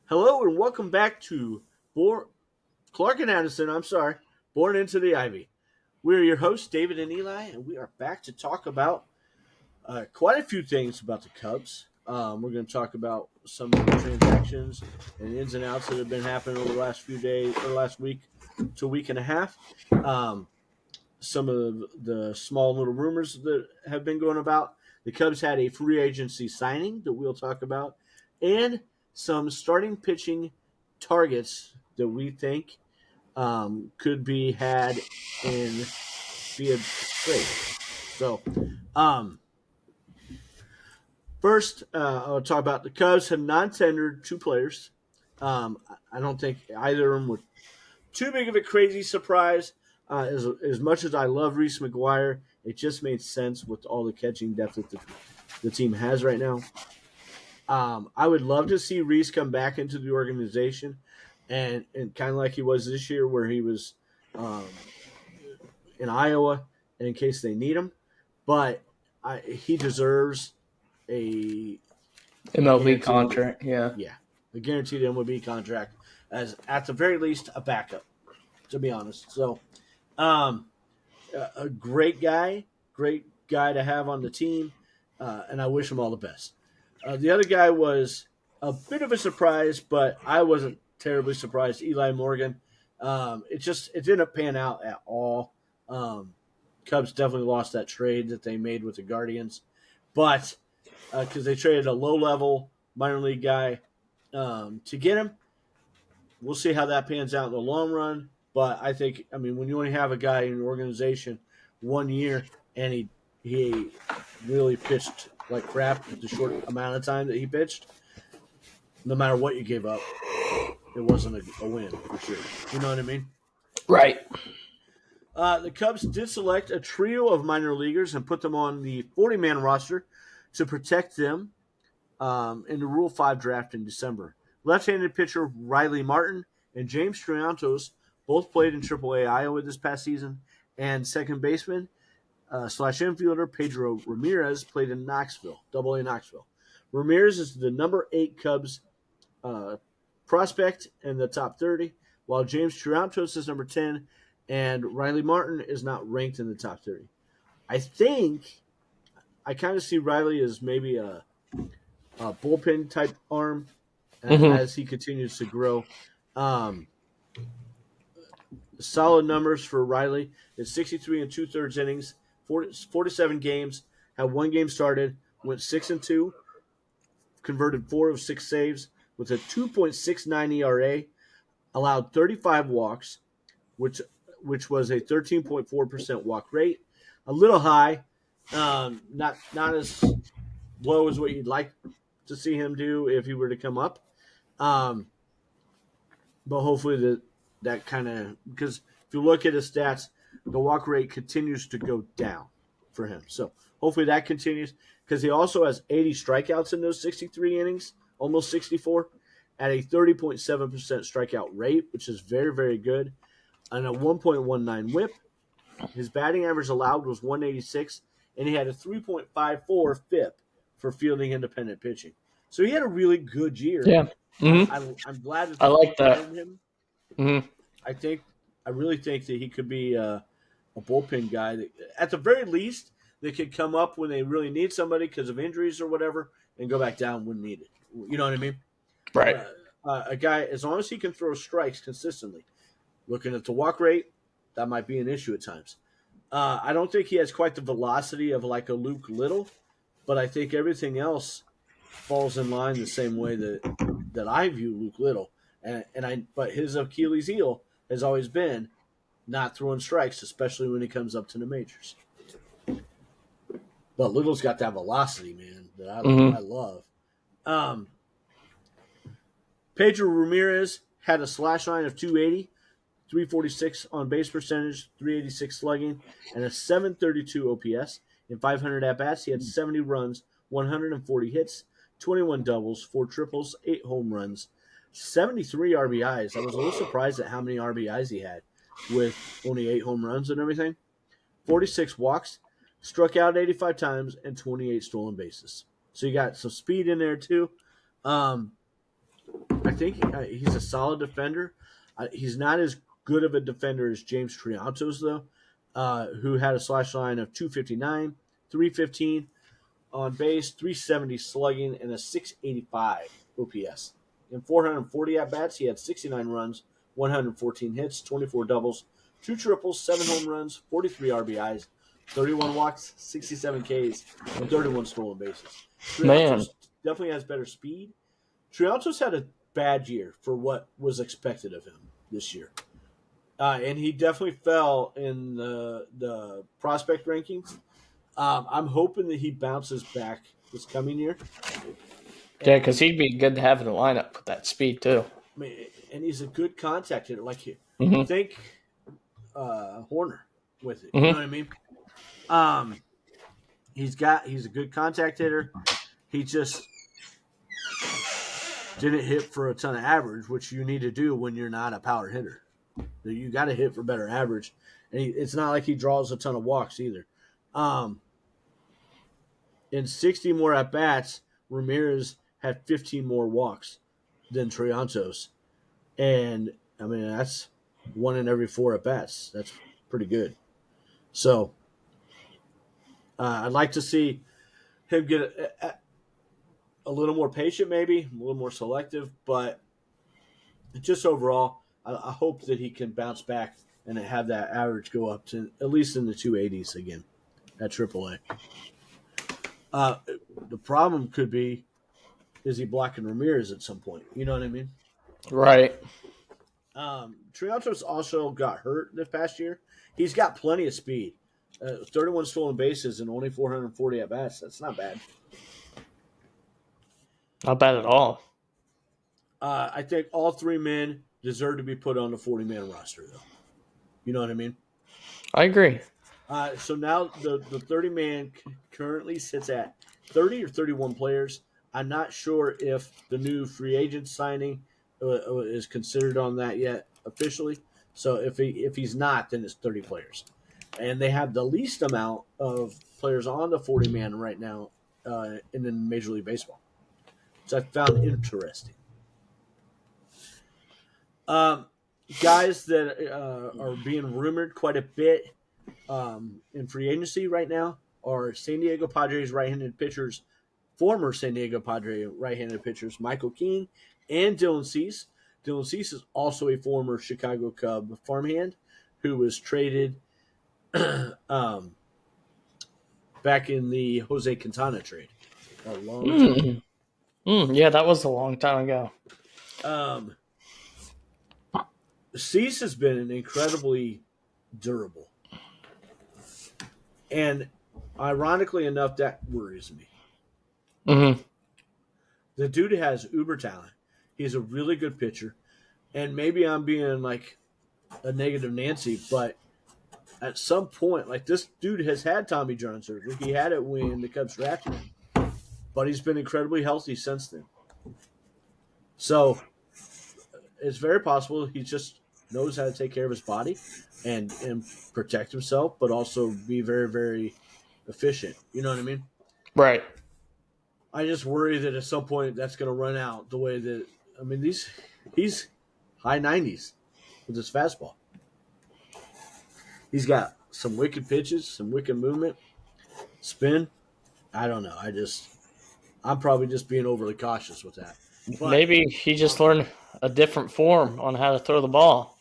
Hello and welcome back to Clark and Addison. Born into the Ivy. We are your hosts, David and Eli, and we are back to talk about quite a few things about the Cubs. We're going to talk about some of the transactions and ins and outs that have been happening over the last few days, or last week to a week and a half. Um, some of the small little rumors that have been going about. The Cubs had a free agency signing that we'll talk about, and some starting pitching targets that we think could be had in via trade. So, um, first, I'll talk about the Cubs have non-tendered two players. I don't think either of them were too big of a crazy surprise. As much as I love Reese McGuire, it just made sense with all the catching depth that the team has right now. I would love to see Reese come back into the organization and kind of like he was this year, where he was um, in Iowa in case they need him. But he deserves a MLB guaranteed, contract, yeah. yeah, a guaranteed MLB contract as at the very least a backup. To be honest, so um, a great guy to have on the team, and I wish him all the best. The other guy was a bit of a surprise, but I wasn't terribly surprised. Eli Morgan. It didn't pan out at all. Cubs definitely lost that trade that they made with the Guardians, but because they traded a low level minor league guy to get him, we'll see how that pans out in the long run. But when you only have a guy in your organization 1 year and he really pitched like crap the short amount of time that he pitched, no matter what you gave up, it wasn't a win for sure. You know what I mean? Right. The Cubs did select a trio of minor leaguers and put them on the 40-man roster to protect them in the Rule 5 draft in December. Left-handed pitcher Riley Martin and James Triantos both played in AAA Iowa this past season, and second baseman slash infielder Pedro Ramirez played in Knoxville, Double A Knoxville. Ramirez is the number 8 Cubs prospect in the top 30, while James Triantos is number 10, and Riley Martin is not ranked in the top 30. I kind of see Riley as maybe a bullpen type arm Mm-hmm. as he continues to grow. Um, Solid numbers for Riley is 63 and 2/3 innings, 47 games, had one game started, went 6-2, converted 4 of 6 saves with a 2.69 ERA, allowed 35 walks, which was a 13.4% walk rate, a little high, not as low as what you'd like to see him do if he were to come up. Um, but hopefully that kind of, because if you look at his stats, the walk rate continues to go down for him. So hopefully that continues, because he also has 80 strikeouts in those 63 innings, almost 64, at a 30.7% strikeout rate, which is very, very good, and a 1.19 whip. His batting average allowed was 186, and he had a 3.54 FIP for fielding independent pitching. So he had a really good year. Yeah. Mm-hmm. I'm glad that I they like that. signed him. Mm-hmm. I think I really think that he could be a bullpen guy that, at the very least, they could come up when they really need somebody because of injuries or whatever, and go back down when needed. You know what I mean? Right. Uh, a guy, as long as he can throw strikes consistently, looking at the walk rate, that might be an issue at times. I don't think he has quite the velocity of like a Luke Little, but I think everything else falls in line the same way that I view Luke Little. But his Achilles heel has always been not throwing strikes, especially when he comes up to the majors. But Little's got that velocity, man, that I Mm-hmm. love. Um, Pedro Ramirez had a slash line of 280, 346 on base percentage, 386 slugging, and a 732 OPS. In 500 at bats, he had 70 runs, 140 hits, 21 doubles, 4 triples, 8 home runs, 73 RBIs. I was a little surprised at how many RBIs he had with only 8 home runs and everything. 46 walks, struck out 85 times, and 28 stolen bases. So you got some speed in there too. Um, I think he's a solid defender. He's not as good of a defender as James Triantos, though, who had a slash line of 259, 315 on base, 370 slugging, and a 685 OPS. In 440 at bats, he had 69 runs, 114 hits, 24 doubles, 2 triples, 7 home runs, 43 RBIs, 31 walks, 67 Ks, and 31 stolen bases. Man. Triantos definitely has better speed. Triantos had a bad year for what was expected of him this year. And he definitely fell in the prospect rankings. I'm hoping that he bounces back this coming year. Yeah, because he'd be good to have in the lineup with that speed, too. I mean, and he's a good contact hitter. Like, Mm-hmm. think Horner with it. Mm-hmm. You know what I mean? He's a good contact hitter. He just didn't hit for a ton of average, which you need to do when you're not a power hitter. You got to hit for better average, and it's not like he draws a ton of walks either. In 60 more at bats, Ramirez had 15 more walks than Triantos, and I mean that's 1 in every 4 at bats. That's pretty good. So I'd like to see him get a little more patient, maybe a little more selective, but just overall, I hope that he can bounce back and have that average go up to at least in the 280s again at AAA. The problem could be, is he blocking Ramirez at some point? You know what I mean? Right. Triantos also got hurt this past year. He's got plenty of speed. 31 stolen bases and only 440 at bats. That's not bad. Not bad at all. I think all 3 men deserve to be put on the 40-man roster, though. You know what I mean? I agree. So now the 30-man currently sits at 30 or 31 players. I'm not sure if the new free agent signing is considered on that yet officially. So if he's not, then it's 30 players. And they have the least amount of players on the 40-man right now in Major League Baseball. So I found interesting. Guys that are being rumored quite a bit in free agency right now are San Diego Padres right-handed pitchers, former San Diego Padre right-handed pitchers Michael King and Dylan Cease. Dylan Cease is also a former Chicago Cub farmhand who was traded back in the Jose Quintana trade a long time ago. Yeah, that was a long time ago. Cease has been incredibly durable. And ironically enough, that worries me. Mm-hmm. The dude has uber talent. He's a really good pitcher. And maybe I'm being like a negative Nancy, but at some point, like this dude has had Tommy John surgery. He had it when the Cubs drafted him. But he's been incredibly healthy since then. So it's very possible he just knows how to take care of his body and protect himself, but also be very, very efficient. You know what I mean? Right. I just worry that at some point that's going to run out the way that – I mean, he's high 90s with his fastball. He's got some wicked pitches, some wicked movement, spin. I don't know. I'm probably just being overly cautious with that. But, maybe he just learned a different form on how to throw the ball.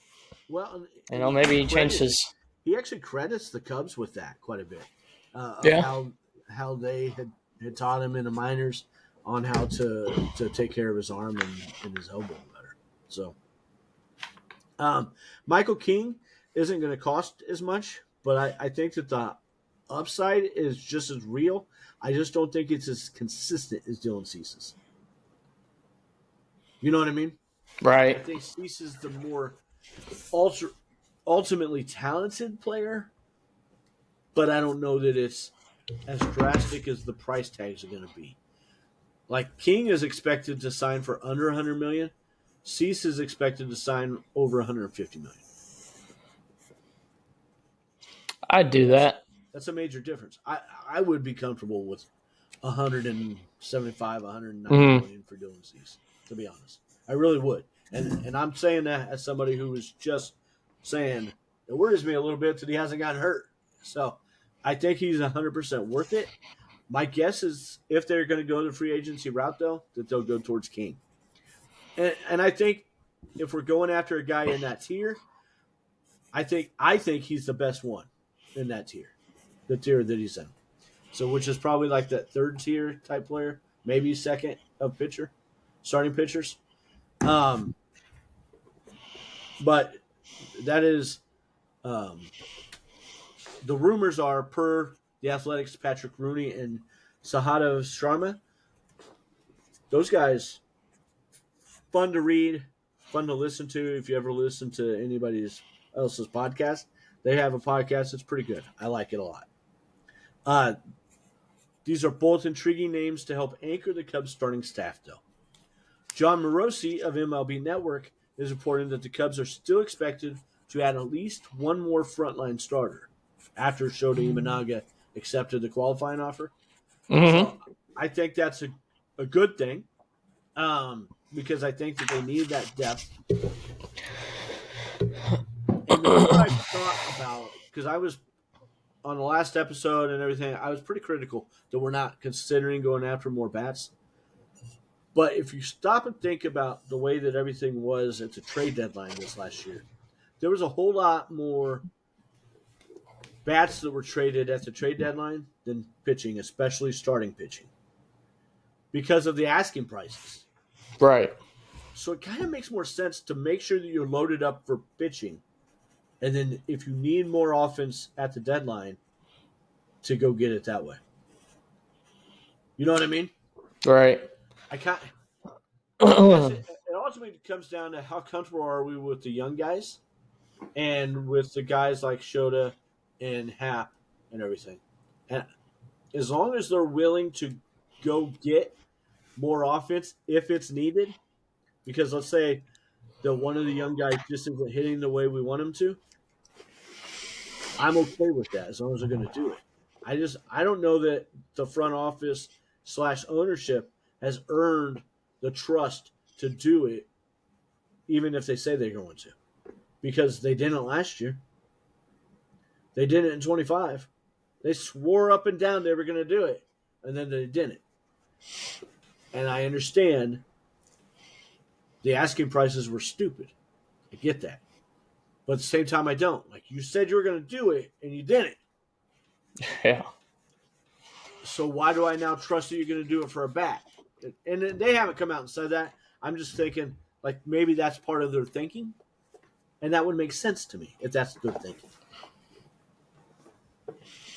Well, Maybe he changed his. He actually credits the Cubs with that quite a bit. Yeah. How they had taught him in the minors on how to take care of his arm and his elbow better. So, Michael King isn't going to cost as much, but I think that the upside is just as real. I just don't think it's as consistent as Dylan Cease's. You know what I mean? Right. I think Cease is the more ultimately talented player, but I don't know that it's as drastic as the price tags are going to be. Like King is expected to sign for under $100 million. Cease is expected to sign over $150 million. I'd do that. That's a major difference. I would be comfortable with 175, 190 million for Dylan Cease, to be honest. I really would. And I'm saying that as somebody who was just saying it worries me a little bit that he hasn't gotten hurt. So I think he's 100% worth it. My guess is if they're going to go the free agency route, though, that they'll go towards King. And I think if we're going after a guy in that tier, I think he's the best one in that tier, the tier that he's in. So which is probably like that third tier type player, maybe second of pitcher, starting pitchers. Um, but that is the rumors are per the Athletics, Patrick Rooney and Sahada Sharma. Those guys, fun to read, fun to listen to. If you ever listen to anybody else's podcast, they have a podcast that's pretty good. I like it a lot. Uh, these are both intriguing names to help anchor the Cubs starting staff, though. John Morosi of MLB Network is reporting that the Cubs are still expected to add at least one more frontline starter after Shota Imanaga accepted the qualifying offer. Mm-hmm. So I think that's a good thing because I think that they need that depth. And the more I thought about, because I was on the last episode and everything, I was pretty critical that we're not considering going after more bats. But if you stop and think about the way that everything was at the trade deadline this last year, there was a whole lot more bats that were traded at the trade deadline than pitching, especially starting pitching, because of the asking prices. Right. So it kind of makes more sense to make sure that you're loaded up for pitching. And then if you need more offense at the deadline, to go get it that way. You know what I mean? Right. I guess it ultimately comes down to how comfortable are we with the young guys and with the guys like Shota and Hap and everything. And as long as they're willing to go get more offense if it's needed, because let's say that one of the young guys just isn't hitting the way we want him to, I'm okay with that as long as they're going to do it. I don't know that the front office / ownership has earned the trust to do it, even if they say they're going to, because they didn't last year. They did it in 25. They swore up and down they were going to do it, and then they didn't. And I understand the asking prices were stupid. I get that. But at the same time, I don't. Like, you said you were going to do it, and you didn't. Yeah. So why do I now trust that you're going to do it for a bat? And they haven't come out and said that. I'm just thinking, like, maybe that's part of their thinking. And that would make sense to me if that's their thinking.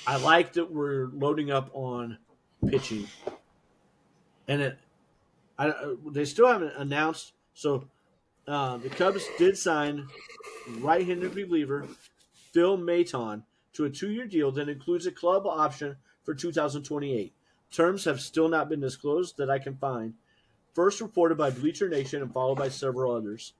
I like that we're loading up on pitching. And they still haven't announced. So the Cubs did sign right-handed reliever Phil Maton to a 2-year deal that includes a club option for 2028. Terms have still not been disclosed that I can find. First reported by Bleacher Nation and followed by several others.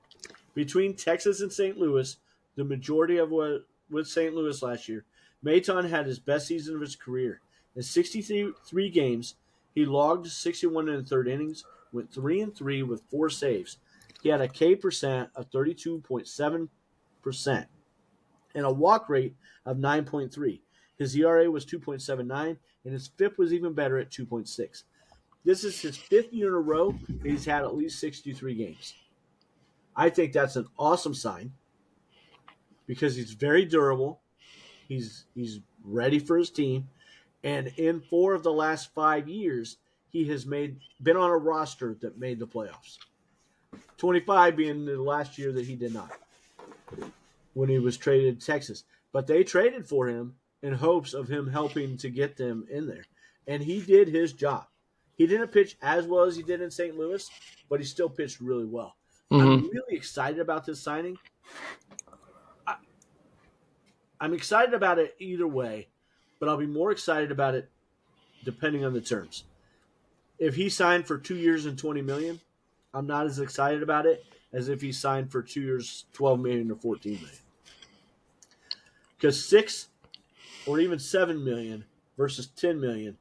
Between Texas and St. Louis, the majority of what with St. Louis last year, Maton had his best season of his career. In 63 games, he logged 61 in the third innings, went 3-3 with 4 saves. He had a K percent of 32.7% and a walk rate of 9.3. His ERA was 2.79, and his FIP was even better at 2.6. This is his 5th year in a row that he's had at least 63 games. I think that's an awesome sign because he's very durable. He's ready for his team, and in 4 of the last 5 years, he has been on a roster that made the playoffs. 25 being the last year that he did not, when he was traded to Texas. But they traded for him in hopes of him helping to get them in there. And he did his job. He didn't pitch as well as he did in St. Louis, but he still pitched really well. Mm-hmm. I'm really excited about this signing. I'm excited about it either way, but I'll be more excited about it depending on the terms. If he signed for 2 years and $20 million, I'm not as excited about it as if he signed for 2 years, $12 million or $14 million. Because 6 or even $7 million versus $10 million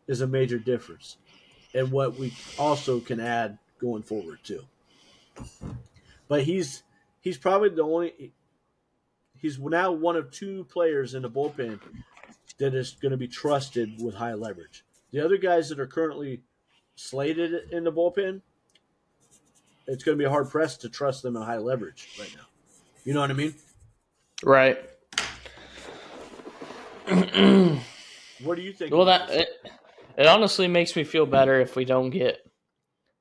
is a major difference, and what we also can add going forward too. But he's probably the only. He's now one of two players in the bullpen that is going to be trusted with high leverage. The other guys that are currently slated in the bullpen, it's going to be hard pressed to trust them in high leverage right now. You know what I mean? Right. What do you think Well, about this? it honestly makes me feel better if we don't get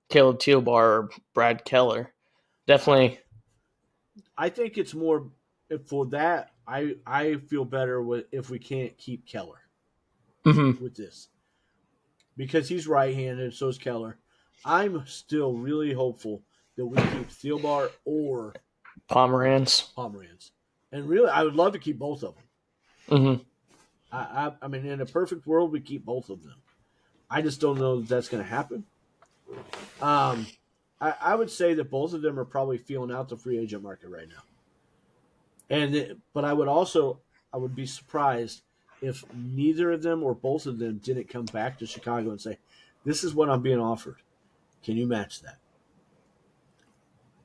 Caleb Tealbar or Brad Keller. Definitely. I think it's more for that. I feel better with if we can't keep Keller Mm-hmm. with this because he's right-handed. So is Keller. I'm still really hopeful that we keep Thielbar or Pomeranz. Pomeranz, and really, I would love to keep both of them. Mm-hmm. I mean, in a perfect world, we keep both of them. I just don't know that that's going to happen. I would say that both of them are probably feeling out the free agent market right now. But I would be surprised if neither of them or both of them didn't come back to Chicago and say, "This is what I'm being offered. Can you match that?"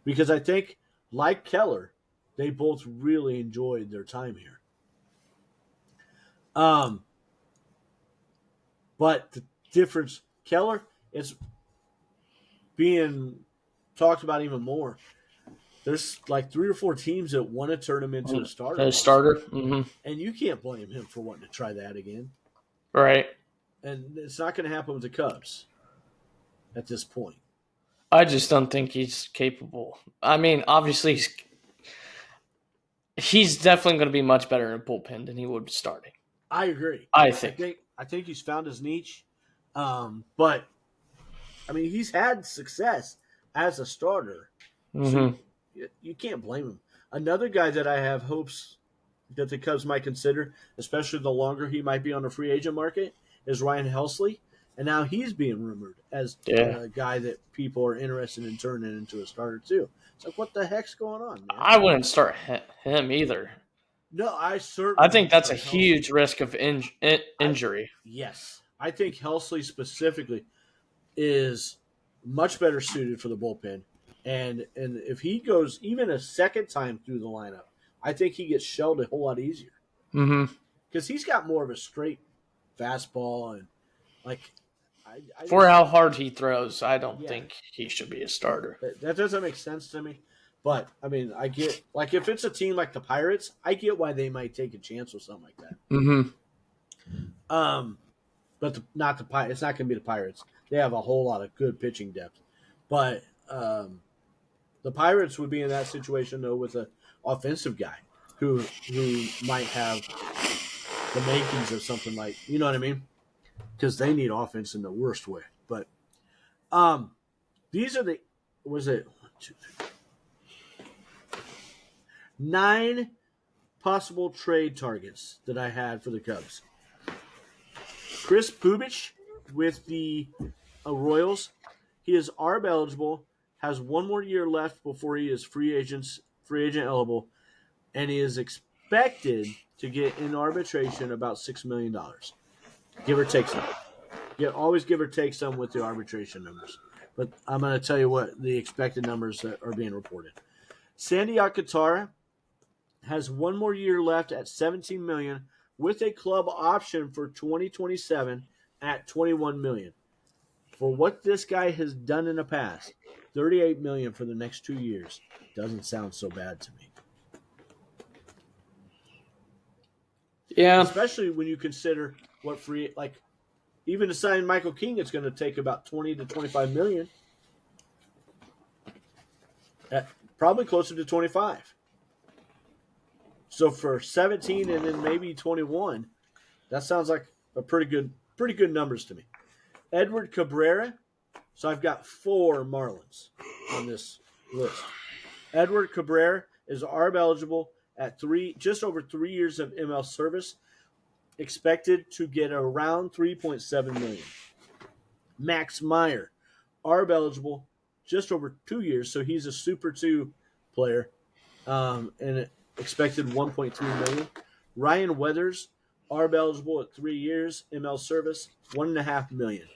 Because I think, like Keller, they both really enjoyed their time here. But the difference, Keller is being talked about even more. There's like 3 or 4 teams that want to turn him into a starter, A starter. Mm-hmm. and you can't blame him for wanting to try that again. Right. And it's not going to happen with the Cubs at this point. I just don't think he's capable. I mean, obviously, he's definitely going to be much better in a bullpen than he would starting. I agree. I think. I think he's found his niche, but I mean he's had success as a starter, so Mm-hmm. you can't blame him. Another guy that I have hopes that the Cubs might consider, especially the longer he might be on the free agent market, is Ryan Helsley. And now he's being rumored as Yeah. a guy that people are interested in turning into a starter too. It's like, what the heck's going on, man? I wouldn't start him either. No, I I certainly think wouldn't that's a start Helsley. huge risk of I injury. Yes, I think Helsley specifically is much better suited for the bullpen, and if he goes even a second time through the lineup, I think he gets shelled a whole lot easier Mm-hmm. because he's got more of a straight fastball and like I For just how hard he throws, I don't yeah think he should be a starter. that doesn't make sense to me. But I mean, I get like if it's a team like the Pirates, I get why they might take a chance with something like that. Mm-hmm. But not the Pirates. It's not going to be the Pirates. They have a whole lot of good pitching depth. But the Pirates would be in that situation though with an offensive guy who might have the makings of something like you know what I mean? Because they need offense in the worst way. But these are the was it 1, 2, 3, 9 possible trade targets that I had for the Cubs. Chris Pubich with the Royals. He is ARB eligible, has 1 more year left before he is free agent eligible, and he is expected to get in arbitration about $6 million. Give or take some. Always give or take some with the arbitration numbers. But I'm going to tell you what the expected numbers that are being reported. Sandy Alcantara has 1 more year left at $17 million with a club option for 2027 at $21 million. For what this guy has done in the past, $38 million for the next 2 years doesn't sound so bad to me. Yeah. Especially when you consider what even to sign Michael King, it's going to take about 20 to 25 million. Probably closer to 25. So for 17 and then maybe 21, that sounds like a pretty good numbers to me. Edward Cabrera. So I've got 4 Marlins on this list. Edward Cabrera is ARB eligible at just over 3 years of ML service, expected to get around 3.7 million. Max Meyer, ARB eligible, just over 2 years, so he's a Super 2 player, and expected 1.3 million. Ryan Weathers, ARB eligible at 3 years, ML service, 1.5 million.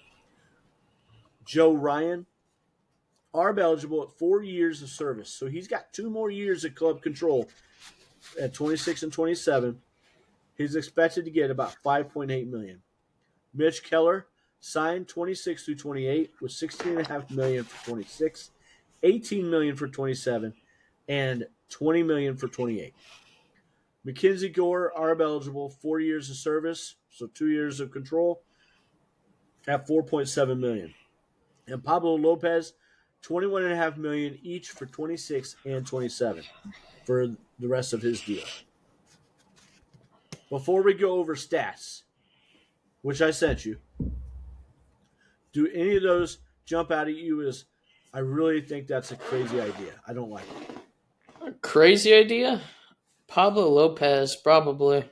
Joe Ryan, ARB eligible at 4 years of service. So he's got 2 more years of club control at 26 and 27. He's expected to get about $5.8 million. Mitch Keller signed 26 through 28 with $16.5 million for 26, $18 million for 27, and $20 million for 28. Mackenzie Gore, ARB eligible, 4 years of service, so 2 years of control at $4.7 million. And Pablo Lopez, $21.5 million each for 26 and 27 for the rest of his deal. Before we go over stats, which I sent you, do any of those jump out at you as I really think that's a crazy idea? I don't like it. A crazy idea? Pablo Lopez, probably.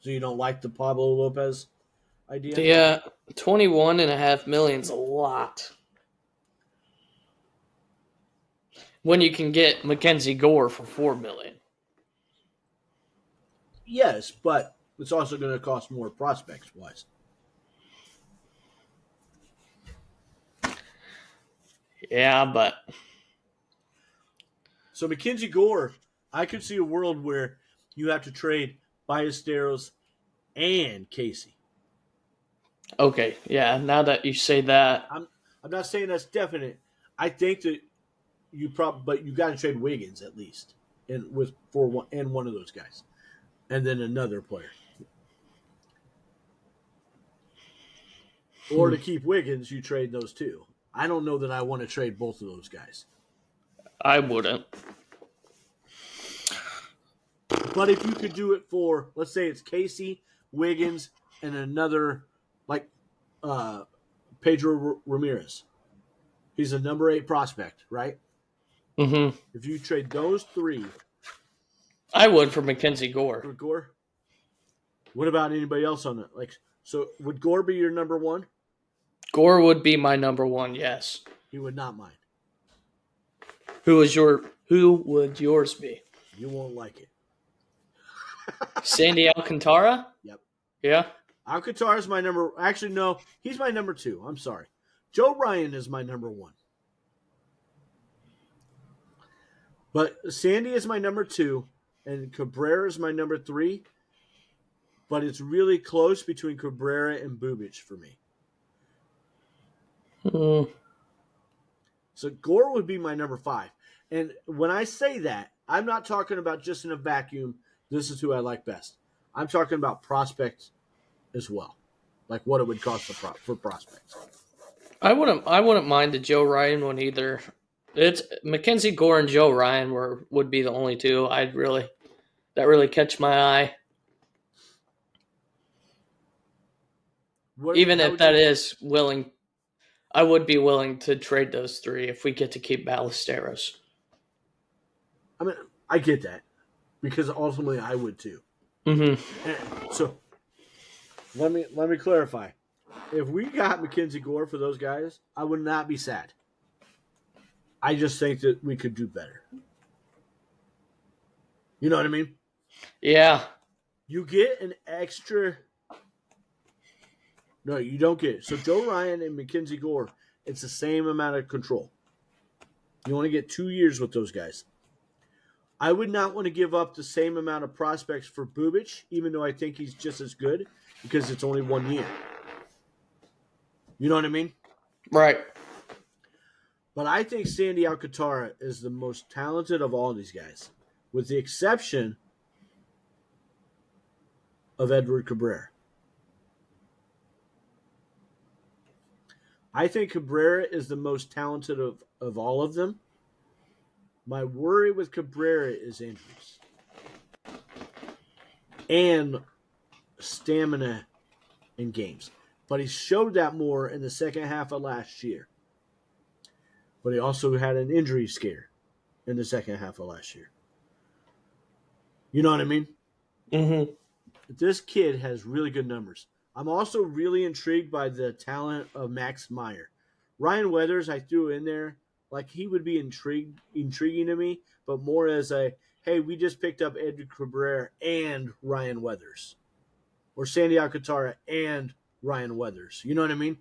So you don't like the Pablo Lopez idea? Yeah, $21.5 million is a lot. When you can get Mackenzie Gore for $4 million. Yes, but it's also going to cost more prospects wise. Yeah, but So Mackenzie Gore, I could see a world where you have to trade Ballesteros and Casey. okay, yeah. Now that you say that, I'm not saying that's definite. I think that but you got to trade Wiggins at least, and one of those guys, and then another player. Or to keep Wiggins, you trade those two. I don't know that I want to trade both of those guys. I wouldn't. But if you could do it for, let's say it's Casey, Wiggins, and another like Pedro Ramirez. He's a number 8 prospect, right? Mm-hmm. If you trade those 3 I would for Mackenzie Gore. for Gore, what about anybody else on that? Like, so would Gore be your number 1? Gore would be my number 1, yes. He would not mind. Who would yours be? You won't like it. Sandy Alcantara? Yep. Yeah. Alcantara is my number. Actually, no, he's my number 2. I'm sorry. Joe Ryan is my number 1. But Sandy is my number 2, and Cabrera is my number 3. But it's really close between Cabrera and Bubic for me. Mm. So Gore would be my number 5. And when I say that, I'm not talking about just in a vacuum, this is who I like best. I'm talking about prospects as well. Like what it would cost for prospects. I wouldn't mind the Joe Ryan one either. It's Mackenzie Gore and Joe Ryan would be the only two that really catch my eye. Even if that is willing, I would be willing to trade those 3 if we get to keep Ballesteros. I mean, I get that because ultimately I would too. Mm-hmm. And so let me clarify. If we got Mackenzie Gore for those guys, I would not be sad. I just think that we could do better. You know what I mean? Yeah. You get an extra. No, you don't get it. So Joe Ryan and Mackenzie Gore, it's the same amount of control. You only get 2 years with those guys. I would not want to give up the same amount of prospects for Bubic, even though I think he's just as good, because it's only 1 year. You know what I mean? Right. But I think Sandy Alcantara is the most talented of all these guys, with the exception of Edward Cabrera. I think Cabrera is the most talented of all of them. My worry with Cabrera is injuries and stamina in games. But he showed that more in the second half of last year. But he also had an injury scare in the second half of last year. You know what I mean? Mm-hmm. This kid has really good numbers. I'm also really intrigued by the talent of Max Meyer. Ryan Weathers, I threw in there. Like, he would be intriguing to me, but more as a, hey, we just picked up Edward Cabrera and Ryan Weathers. Or Sandy Alcantara and Ryan Weathers. You know what I mean?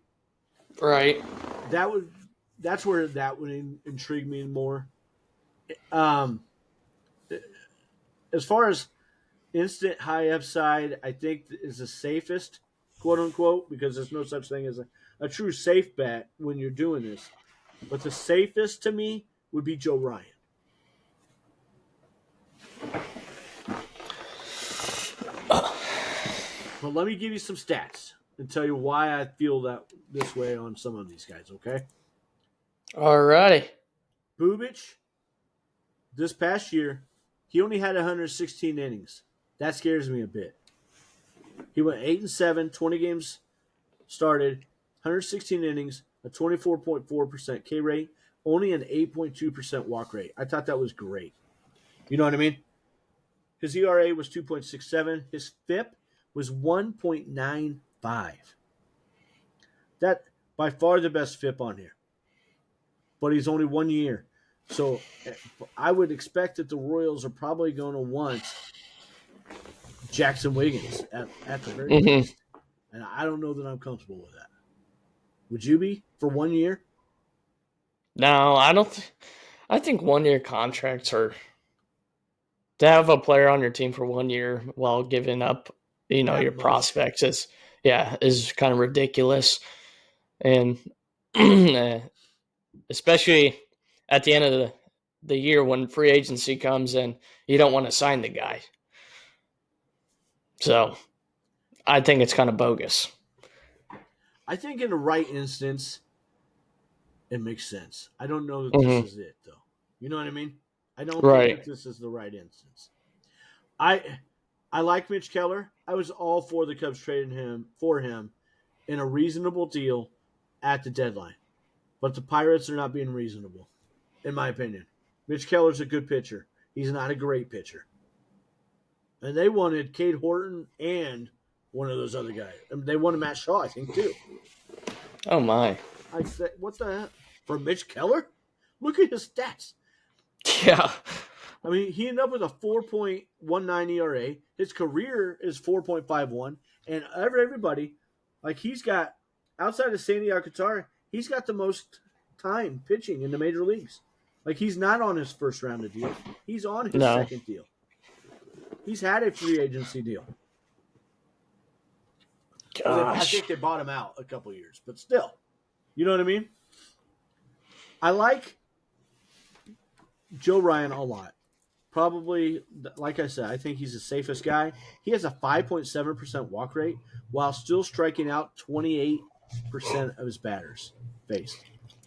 Right. That would that's where that would intrigue me more. Um, as far as instant high upside, I think is the safest, quote unquote, because there's no such thing as a true safe bet when you're doing this. But the safest to me would be Joe Ryan. But let me give you some stats and tell you why I feel that this way on some of these guys, okay? Alrighty. Bubich, this past year, he only had 116 innings. That scares me a bit. He went 8-7, 20 games started, 116 innings, a 24.4% K rate, only an 8.2% walk rate. I thought that was great. You know what I mean? His ERA was 2.67. His FIP was 1.95. That by far the best FIP on here. But he's only 1 year. So I would expect that the Royals are probably going to want Jackson Wiggins at the very least. And I don't know that I'm comfortable with that. Would you be for 1 year? No, I don't. I think 1 year contracts are to have a player on your team for 1 year while giving up, That your much. prospects is kind of ridiculous, and especially at the end of the year when free agency comes and you don't want to sign the guy. So I think it's kind of bogus. I think in the right instance, it makes sense. I don't know that this is it, though. You know what I mean? I don't think Right. that this is the right instance. I like Mitch Keller. I was all for the Cubs trading him in a reasonable deal at the deadline. But the Pirates are not being reasonable, in my opinion. Mitch Keller's a good pitcher. He's not a great pitcher. And they wanted Cade Horton and one of those other guys. And they wanted Matt Shaw, I think, too. Oh my. I said, what the hell? For Mitch Keller? Look at his stats. Yeah. I mean, he ended up with a 4.19 ERA. His career is 4.51. And everybody, like he's got, outside of Sandy Alcantara, he's got the most time pitching in the major leagues. Like he's not on his first round of deal. He's on his No. second deal. He's had a free agency deal. I think they bought him out a couple years, but still. You know what I mean? I like Joe Ryan a lot. Probably, like I said, I think he's the safest guy. He has a 5.7% walk rate while still striking out 28% of his batters faced.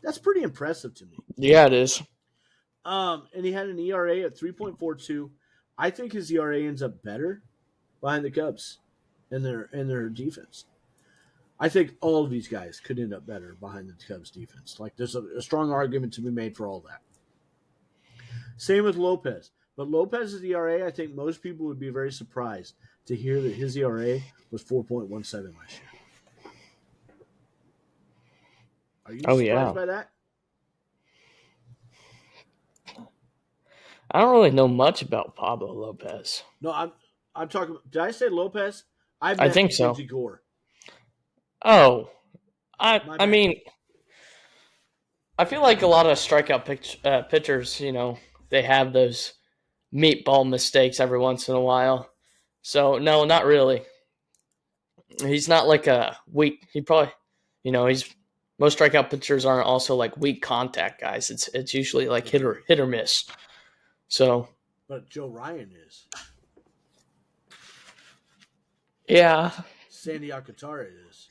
That's pretty impressive to me. Yeah, it is. And he had an ERA at 3.42. I think his ERA ends up better behind the Cubs and their defense. I think all of these guys could end up better behind the Cubs defense. Like there's a strong argument to be made for all that. Same with Lopez. But Lopez's ERA, I think most people would be very surprised to hear that his ERA was 4.17 last year. Are you surprised by that? I don't really know much about Pablo Lopez. No, I'm talking. Did I say Lopez? I think so. Mackenzie Gore. Oh, I mean, I feel like a lot of strikeout pitchers, they have those meatball mistakes every once in a while. So no, not really. He's not like a weak. He probably, he's most strikeout pitchers aren't also like weak contact guys. It's usually like hit or miss. So, but Joe Ryan is. Yeah. Sandy Alcantara is.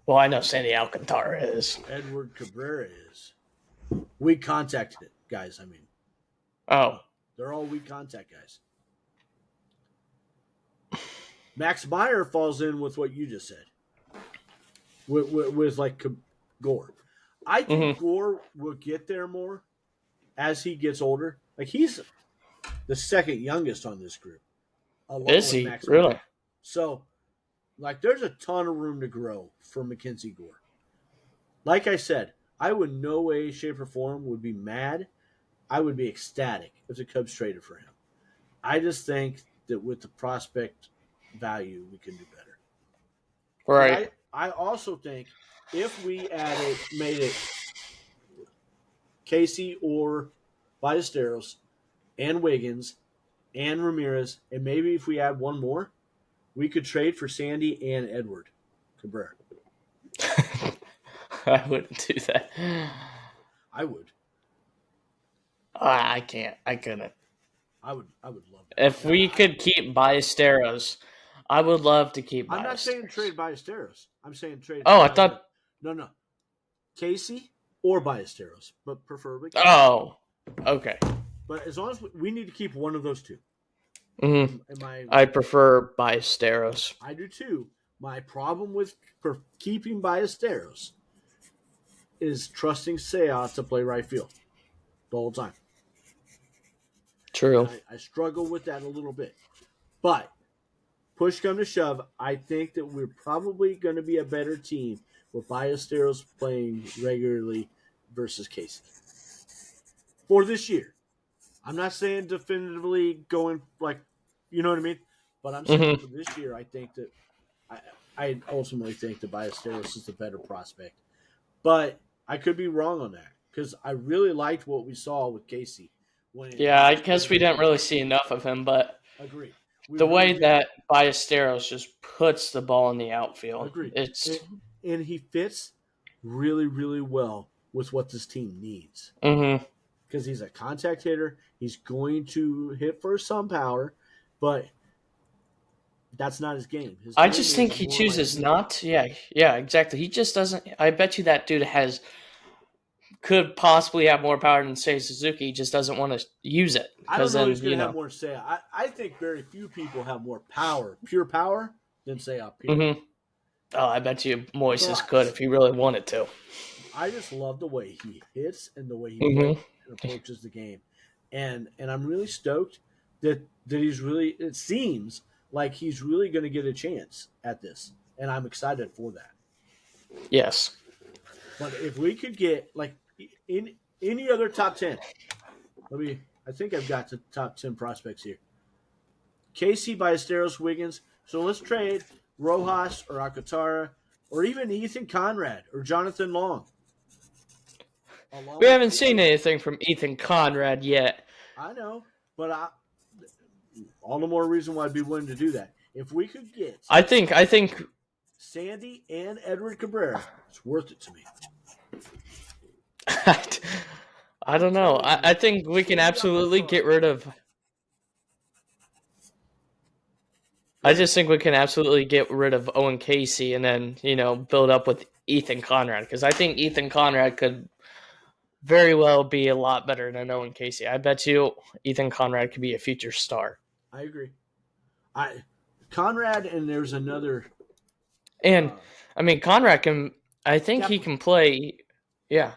Well, I know Sandy Alcantara is. Edward Cabrera is. Weak contact guys, I mean. Oh. They're all weak contact guys. Max Meyer falls in with what you just said. With like Gore. I think Gore will get there more as he gets older. Like he's the second youngest on this group. Is he? Really? Meyer. So, like, there's a ton of room to grow for Mackenzie Gore. Like I said, I would no way, shape, or form would be mad. I would be ecstatic if the Cubs traded for him. I just think that with the prospect value, we can do better. Right. I also think if we made it Casey or Ballesteros and Wiggins and Ramirez, and maybe if we add one more, we could trade for Sandy and Edward Cabrera. I wouldn't do that. I would. I can't. I couldn't. I would love that. If we could keep Ballesteros, I would love to keep Ballesteros. I'm not saying trade Ballesteros. I'm saying trade. Oh, I thought. No. Casey or Ballesteros, but preferably Casey. Oh, okay. But as long as we need to keep one of those two. Mm-hmm. I prefer Ballesteros. I do too. My problem with keeping Ballesteros is trusting Seiya to play right field the whole time. True. I struggle with that a little bit. But push come to shove, I think that we're probably going to be a better team with Ballesteros playing regularly versus Casey. For this year. I'm not saying definitively going you know what I mean? But I'm saying for this year, I think that I ultimately think that Ballesteros is the better prospect. But I could be wrong on that because I really liked what we saw with Casey. I guess we didn't really see enough of him, but agreed. The way that Ballesteros just puts the ball in the outfield, agreed. It's and he fits really, really well with what this team needs. Mm-hmm. Because he's a contact hitter. He's going to hit for some power, but that's not his game. I just think he chooses not to. Yeah, exactly. He just doesn't. I bet you that dude could possibly have more power than Seiya Suzuki. He just doesn't want to use it. I don't know who's going to have more Seiya. I think very few people have more power, pure power, than Seiya. Mm-hmm. Oh, I bet you Moises could if he really wanted to. I just love the way he hits and the way he approaches the game. And I'm really stoked that he's really, it seems like he's really going to get a chance at this. And I'm excited for that. Yes. But if we could get, in any other top 10, I think I've got the top 10 prospects here. Casey, Ballesteros, Wiggins. So let's trade Rojas or Alcantara or even Ethan Conrad or Jonathan Long. We haven't seen anything from Ethan Conrad yet. I know, but all the more reason why I'd be willing to do that. If we could get I think Sandy and Edward Cabrera, it's worth it to me. I don't know. I think we can absolutely get rid of. I just think we can absolutely get rid of Owen Casey and then, build up with Ethan Conrad. Because I think Ethan Conrad could very well be a lot better than Owen Casey. I bet you Ethan Conrad could be a future star. I agree. Conrad, and there's another. And, Conrad can. I think he can play. Yeah.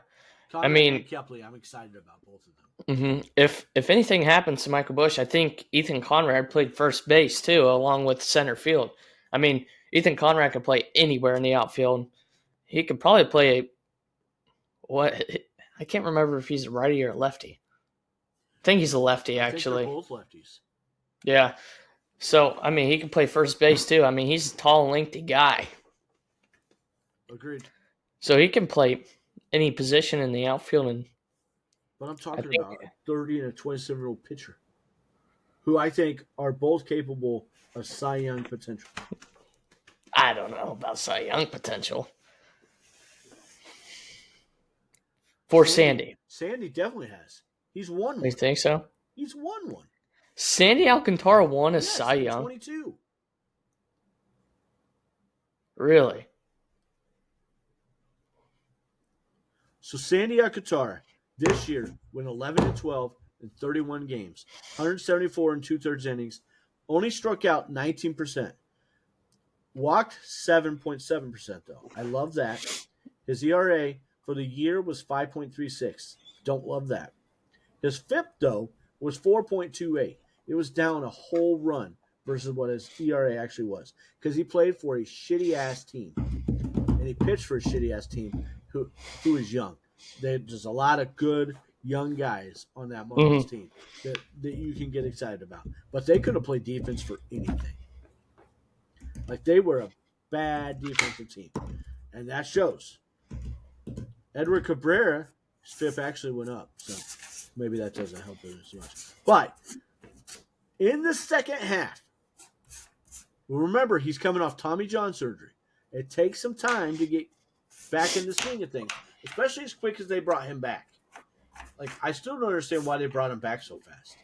Conrad and Kepley, I'm excited about both of them. Mm-hmm. If anything happens to Michael Busch, I think Ethan Conrad played first base too, along with center field. Ethan Conrad could play anywhere in the outfield. He could probably play I can't remember if he's a righty or a lefty. I think he's a lefty, actually. I think they're both lefties. Yeah. So, he can play first base too. He's a tall, lengthy guy. Agreed. So he can play any position in the outfield. But I'm talking about a 30 and a 27-year-old pitcher who I think are both capable of Cy Young potential. I don't know about Cy Young potential. For Sandy. Sandy definitely has. He's won one. You think so? He's won one. Sandy Alcantara won a Cy Young? 22. Really? So Sandy Alcantara this year went 11-12 in 31 games, 174 and 2/3 innings, only struck out 19%, walked 7.7% though. I love that. His ERA for the year was 5.36. Don't love that. His FIP though was 4.28. It was down a whole run versus what his ERA actually was because he played for a shitty ass team and he pitched for a shitty ass team who is young. There's a lot of good young guys on that Marlins team that you can get excited about. But they could have played defense for anything. They were a bad defensive team. And that shows. Edward Cabrera His FIP actually went up, so maybe that doesn't help him as much. But in the second half, remember he's coming off Tommy John surgery. It takes some time to get back in the swing of things, especially as quick as they brought him back. Like, I still don't understand why they brought him back so fast.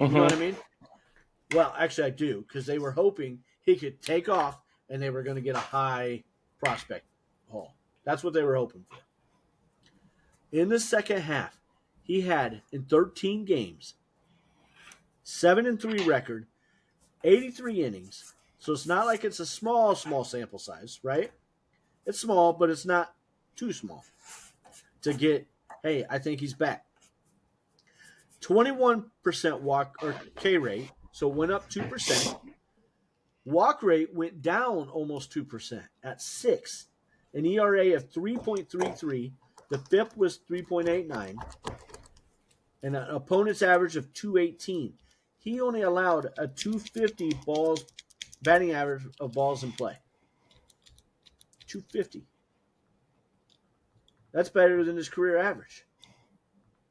You know what I mean? Well, actually, I do, because they were hoping he could take off and they were going to get a high prospect haul. That's what they were hoping for. In the second half, he had, in 13 games, 7-3 record, 83 innings. So it's not like it's a small sample size, right? It's small, but it's not too small to get, hey, I think he's back. 21% walk or K rate, so it went up 2%. Walk rate went down almost 2% at 6. An ERA of 3.33. The FIP was 3.89. And an opponent's average of 218. He only allowed a 250 batting average of balls in play. 250. That's better than his career average.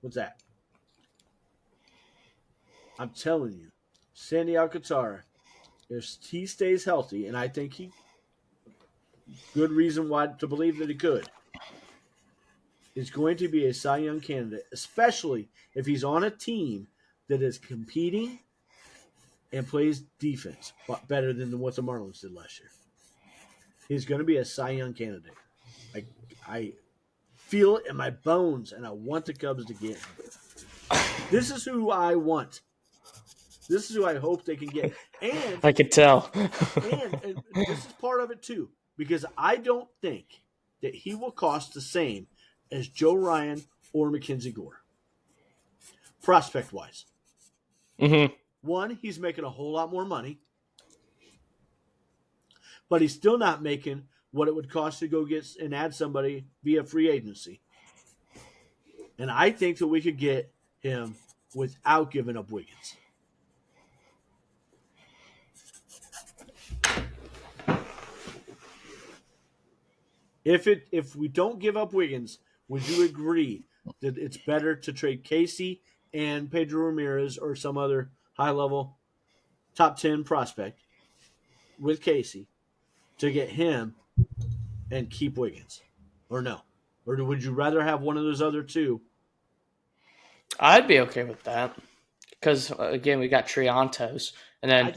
What's that? I'm telling you, Sandy Alcantara, if he stays healthy, and I think good reason why to believe that he could, is going to be a Cy Young candidate, especially if he's on a team that is competing and plays defense better than what the Marlins did last year. He's going to be a Cy Young candidate. I feel it in my bones, and I want the Cubs to get him. This is who I want. This is who I hope they can get. And I could tell. and this is part of it, too, because I don't think that he will cost the same as Joe Ryan or Mackenzie Gore, prospect-wise. One, he's making a whole lot more money, but he's still not making what it would cost to go get and add somebody via free agency. And I think that we could get him without giving up Wiggins. If we don't give up Wiggins, would you agree that it's better to trade Casey and Pedro Ramirez or some other high-level top 10 prospect with Casey to get him and keep Wiggins? Or no? Or would you rather have one of those other two? I'd be okay with that. Because, again, we got Triantos. And then, I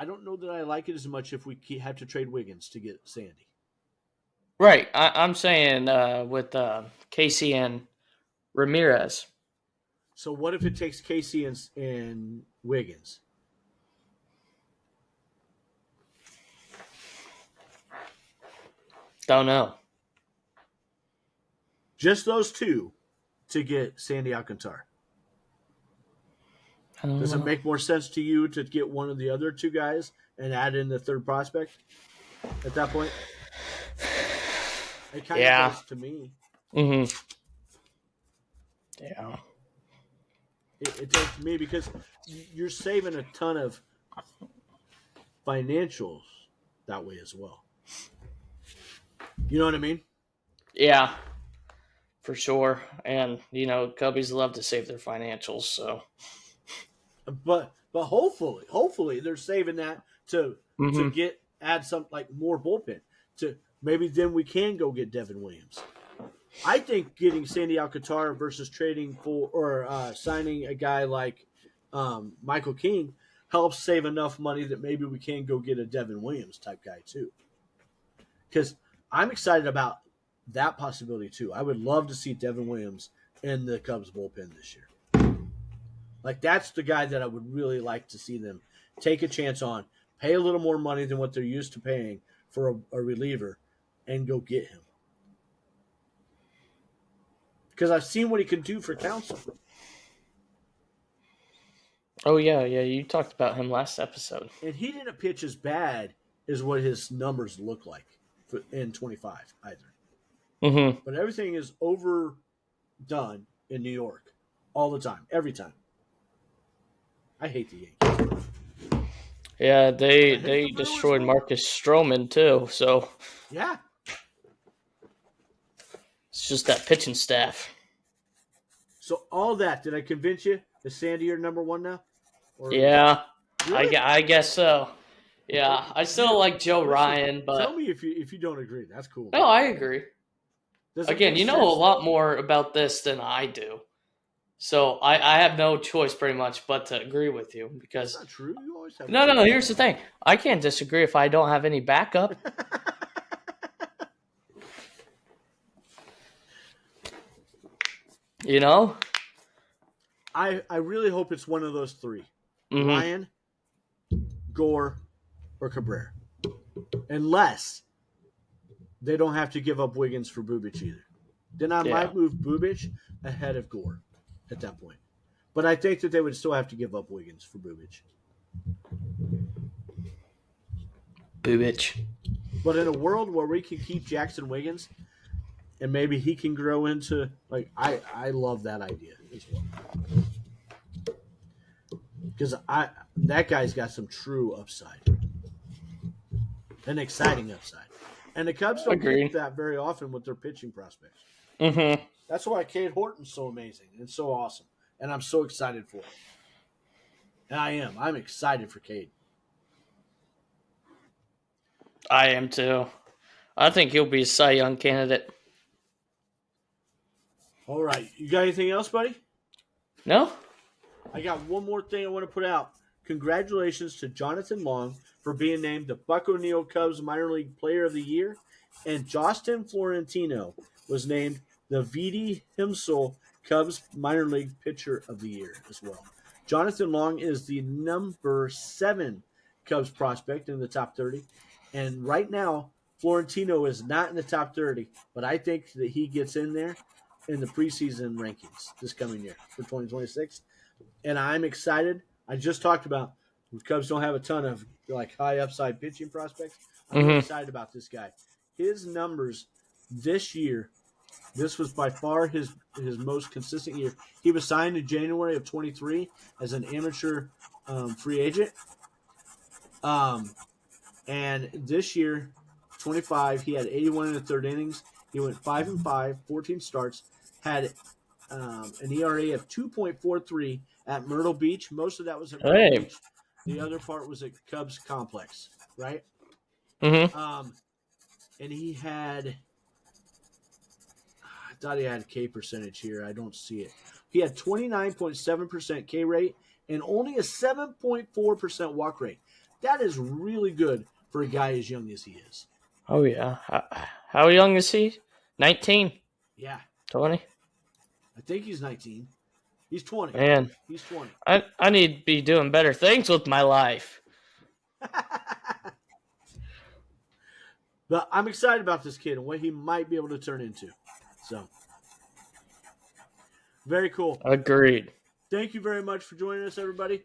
don't know that I like it as much if we have to trade Wiggins to get Sandy. Right. I'm saying with Casey and Ramirez. So what if it takes Casey and Wiggins? Don't know. Just those two to get Sandy Alcantara. Does it make more sense to you to get one of the other two guys and add in the third prospect at that point? It kind of does to me. Yeah. It does to me because you're saving a ton of financials that way as well. You know what I mean? Yeah, for sure. And, Cubbies love to save their financials, so. But hopefully they're saving that to add some like more bullpen to maybe then we can go get Devin Williams. I think getting Sandy Alcantara versus trading for or signing a guy like Michael King helps save enough money that maybe we can go get a Devin Williams type guy too. Because I'm excited about that possibility too. I would love to see Devin Williams in the Cubs bullpen this year. Like, that's the guy that I would really like to see them take a chance on, pay a little more money than what they're used to paying for a reliever, and go get him. Because I've seen what he can do for Council. Oh, yeah, you talked about him last episode. And he didn't pitch as bad as what his numbers look like in 25 either. But everything is overdone in New York all the time, every time. I hate the Yankees. Yeah, they destroyed Marcus Stroman too. So yeah. It's just that pitching staff. So all that, did I convince you? Is Sandy your number one now? Or yeah, really? I guess so. Yeah, I still like Joe Ryan, but tell me if you don't agree. That's cool. No, I agree. Again, you know sense? a lot more about this than I do. So I have no choice pretty much but to agree with you because that's not true. You always have No, here's the thing. I can't disagree if I don't have any backup. You know? I really hope it's one of those three. Mm-hmm. Ryan, Gore, or Cabrera. Unless they don't have to give up Wiggins for Bubic either. Then I might move Bubic ahead of Gore at that point. But I think that they would still have to give up Wiggins for Bubic. But in a world where we can keep Jackson Wiggins and maybe he can grow into, like, I love that idea as well. Because that guy's got some true upside. An exciting upside. And the Cubs don't get that very often with their pitching prospects. Mm-hmm. That's why Cade Horton's so amazing and so awesome. And I'm so excited for it. And I am. I'm excited for Cade. I am too. I think he'll be a Cy Young candidate. All right. You got anything else, buddy? No. I got one more thing I want to put out. Congratulations to Jonathan Long for being named the Buck O'Neil Cubs Minor League Player of the Year. And Justin Florentino was named the V.D. Himsel Cubs Minor League Pitcher of the Year as well. Jonathan Long is the number 7 Cubs prospect in the top 30. And right now, Florentino is not in the top 30, but I think that he gets in there in the preseason rankings this coming year for 2026. And I'm excited. I just talked about the Cubs don't have a ton of like high upside pitching prospects. I'm excited about this guy. His numbers this year, this was by far his most consistent year. He was signed in January of 23 as an amateur free agent. And this year, 25, he had 81 in the third innings. He went 5-5, 14 starts, had an ERA of 2.43 at Myrtle Beach. Most of that was at Myrtle Beach. The other part was at Cubs Complex, right? Mm-hmm. And he had, I thought he had K percentage here. I don't see it. He had 29.7% K rate and only a 7.4% walk rate. That is really good for a guy as young as he is. Oh, yeah. How young is he? 19? Yeah. 20? I think he's 19. He's 20. Man. He's 20. I need to be doing better things with my life. But I'm excited about this kid and what he might be able to turn into. So, very cool. Agreed. Thank you very much for joining us, everybody.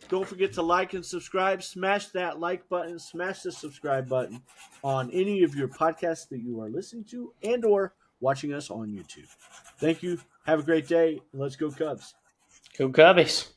Don't forget to like and subscribe. Smash that like button. Smash the subscribe button on any of your podcasts that you are listening to and or watching us on YouTube. Thank you. Have a great day. And let's go Cubs. Go Cubbies.